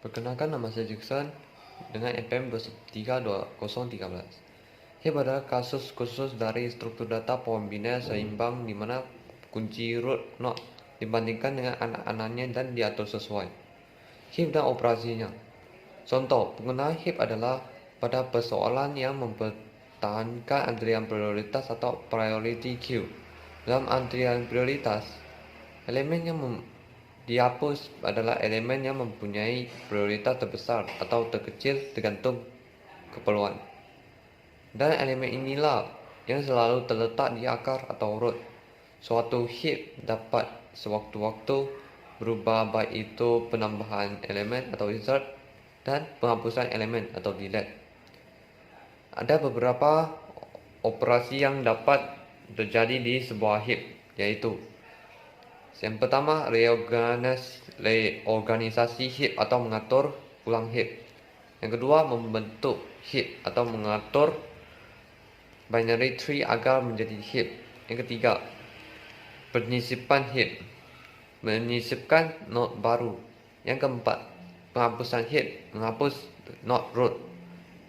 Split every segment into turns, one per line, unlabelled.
Perkenalkan, nama saya Jackson dengan NPM 2132013. Heap adalah kasus khusus dari struktur data pembina seimbang di mana kunci root node dibandingkan dengan anak-anaknya dan diatur sesuai. Heap dan operasinya. Contoh, penggunaan heap adalah pada persoalan yang mempertahankan antrian prioritas atau priority queue. Dalam antrian prioritas, elemen yang dihapus adalah elemen yang mempunyai prioritas terbesar atau terkecil tergantung keperluan. Dan elemen inilah yang selalu terletak di akar atau root. Suatu heap dapat sewaktu-waktu berubah, baik itu penambahan elemen atau insert dan penghapusan elemen atau delete. Ada beberapa operasi yang dapat terjadi di sebuah heap, yaitu yang pertama, reorganisasi heap atau mengatur ulang heap. Yang kedua, membentuk heap atau mengatur binary tree agar menjadi heap. Yang ketiga, penyisipan heap, menyisipkan node baru. Yang keempat, penghapusan heap, menghapus node root.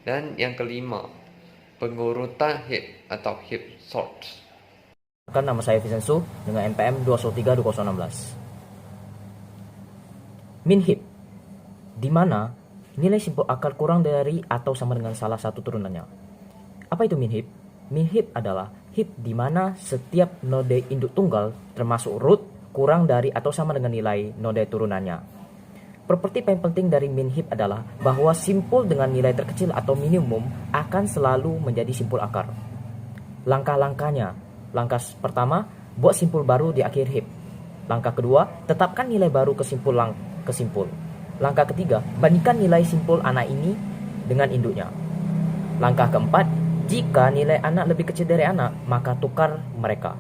Dan yang kelima, pengurutan heap atau heap sort.
Nama saya Vincenzo dengan NPM 2132016. Min heap, di mana nilai simpul akar kurang dari atau sama dengan salah satu turunannya. Apa itu min heap? Min heap adalah heap di mana setiap node induk tunggal termasuk root kurang dari atau sama dengan nilai node turunannya. Properti paling penting dari min heap adalah bahwa simpul dengan nilai terkecil atau minimum akan selalu menjadi simpul akar. Langkah-langkahnya: langkah pertama, buat simpul baru di akhir heap. Langkah kedua, tetapkan nilai baru ke simpul. Langkah ketiga, bandingkan nilai simpul anak ini dengan induknya. Langkah keempat, jika nilai anak lebih kecil dari anak, maka tukar mereka.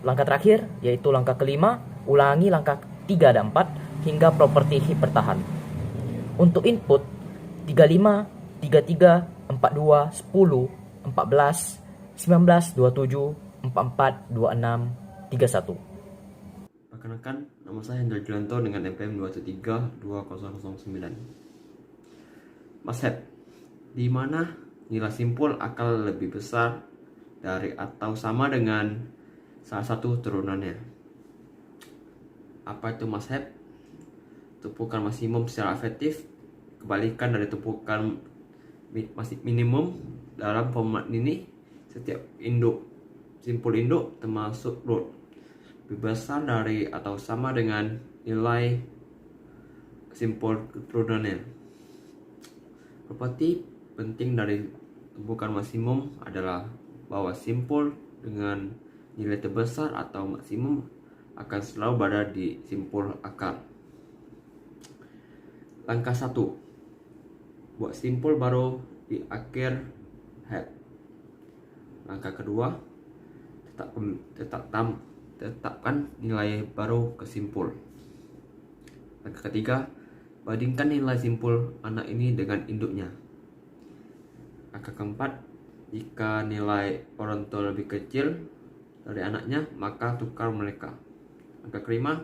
Langkah terakhir, yaitu langkah kelima, ulangi langkah 3 dan 4 hingga properti heap bertahan. Untuk input 35, 33, 42, 10, 14, 19, 27, 44, 26, 31.
Perkenalkan, nama saya Hendra Julianto dengan NPM 2132009. Mashap, di mana nilai simpul akan lebih besar dari atau sama dengan salah satu turunannya. Apa itu mashap? Tumpukan maksimum secara efektif, kebalikan dari tumpukan minimum. Dalam format ini, setiap simpul induk termasuk root lebih besar dari atau sama dengan nilai simpul turunannya. Properti penting dari tumpukan maksimum adalah bahwa simpul dengan nilai terbesar atau maksimum akan selalu berada di simpul akar. Langkah 1, buat simpul baru di akhir heap. Langkah kedua, tetapkan nilai baru ke simpul. Langkah ketiga, bandingkan nilai simpul anak ini dengan induknya. Langkah keempat, jika nilai orang tua lebih kecil dari anaknya, maka tukar mereka. Langkah kelima,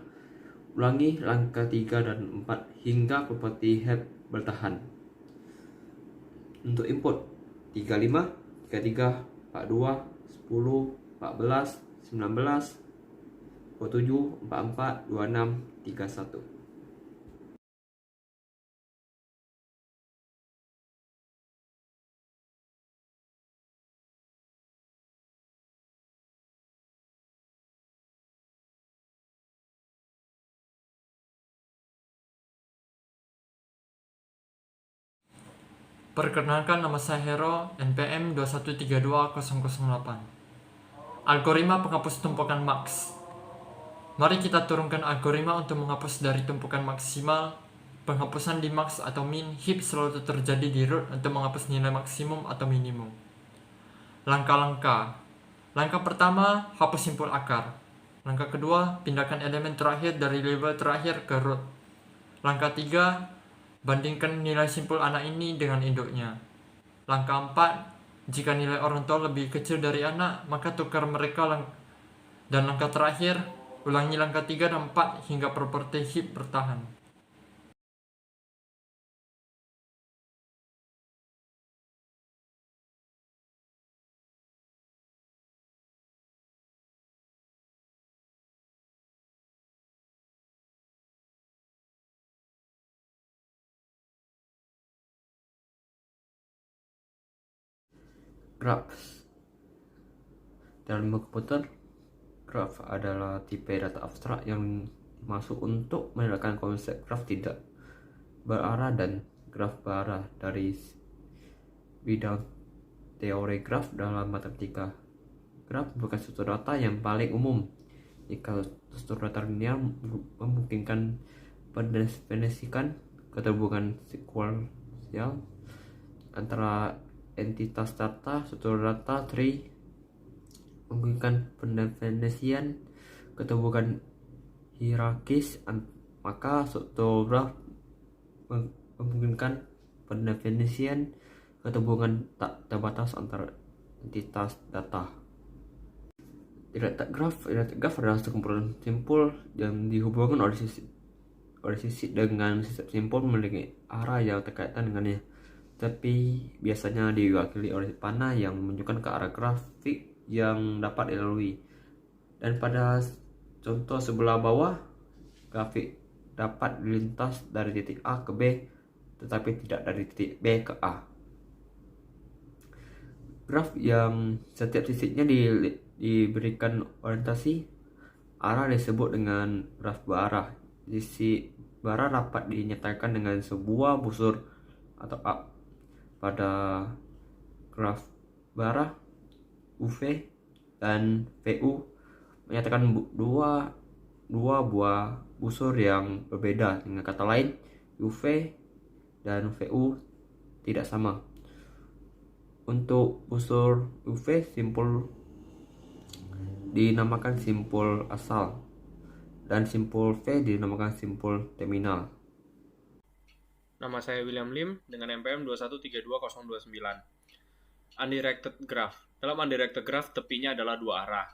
ulangi langkah 3 dan 4 hingga properti heap bertahan. Untuk input 35, 33, 42, 10, 14, 19, 27, 44, 26, 31.
Perkenalkan, nama saya Hero, NPM 2132008. Algoritma penghapus tumpukan max. Mari kita turunkan algoritma untuk menghapus dari tumpukan maksimal. Penghapusan di max atau min heap selalu terjadi di root untuk menghapus nilai maksimum atau minimum. Langkah-langkah. Langkah pertama, hapus simpul akar. Langkah kedua, pindahkan elemen terakhir dari label terakhir ke root. Langkah 3, bandingkan nilai simpul anak ini dengan induknya. Langkah 4, jika nilai orang tua lebih kecil dari anak, maka tukar mereka. Dan langkah terakhir, ulangi langkah 3 dan 4 hingga properti heap bertahan.
Graphs. Dalam ilmu komputer, graph adalah tipe data abstrak yang masuk untuk menandakan konsep graf tidak berarah dan graf berarah dari bidang teori graf dalam matematika. Graf merupakan struktur data yang paling umum. Jika struktur data linear memungkinkan mendefinisikan keterhubungan sekuensial antara entitas data, struktur data tree memungkinkan pendefinisian keterhubungan hierarkis, maka struktur graf memungkinkan pendefinisian keterhubungan tak terbatas antara entitas data. Dialektik graf adalah sekumpulan simpul yang dihubungkan oleh sisi dengan sistem simpul memiliki arah yang terkaitan dengannya, tapi biasanya diwakili oleh panah yang menunjukkan ke arah grafik yang dapat dilalui. Dan pada contoh sebelah bawah, grafik dapat dilintas dari titik A ke B, tetapi tidak dari titik B ke A. Graf yang setiap titiknya diberikan orientasi arah disebut dengan graf berarah. Sisi berarah dapat dinyatakan dengan sebuah busur atau A. Pada graf berarah, UV dan VU menyatakan dua buah busur yang berbeda. Dengan kata lain, UV dan VU tidak sama. Untuk busur UV, simpul dinamakan simpul asal dan simpul V dinamakan simpul terminal.
Nama saya William Lim dengan NPM 2132029. Undirected graph. Dalam undirected graph, tepinya adalah dua arah,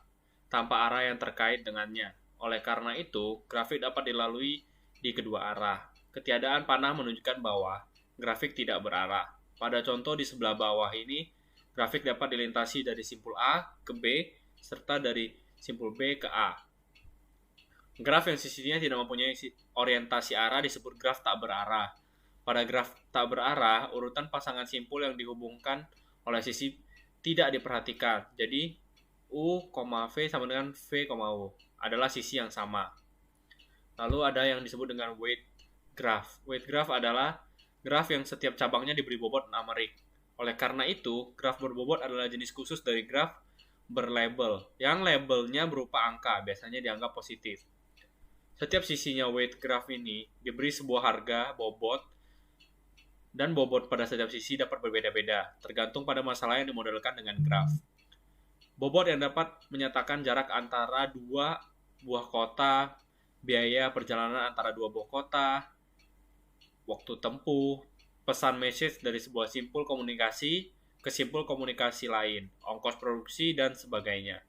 tanpa arah yang terkait dengannya. Oleh karena itu, grafik dapat dilalui di kedua arah. Ketiadaan panah menunjukkan bahwa grafik tidak berarah. Pada contoh di sebelah bawah ini, grafik dapat dilintasi dari simpul A ke B, serta dari simpul B ke A. Graf yang sisinya tidak mempunyai orientasi arah disebut graf tak berarah. Pada graf tak berarah, urutan pasangan simpul yang dihubungkan oleh sisi tidak diperhatikan. Jadi, U, V sama dengan V, U adalah sisi yang sama. Lalu ada yang disebut dengan weight graph. Weight graph adalah graf yang setiap cabangnya diberi bobot numerik. Oleh karena itu, graf berbobot adalah jenis khusus dari graf berlabel, yang labelnya berupa angka, biasanya dianggap positif. Setiap sisinya weight graph ini diberi sebuah harga, bobot, dan bobot pada setiap sisi dapat berbeda-beda, tergantung pada masalah yang dimodelkan dengan graf. Bobot yang dapat menyatakan jarak antara dua buah kota, biaya perjalanan antara dua buah kota, waktu tempuh, pesan message dari sebuah simpul komunikasi ke simpul komunikasi lain, ongkos produksi, dan sebagainya.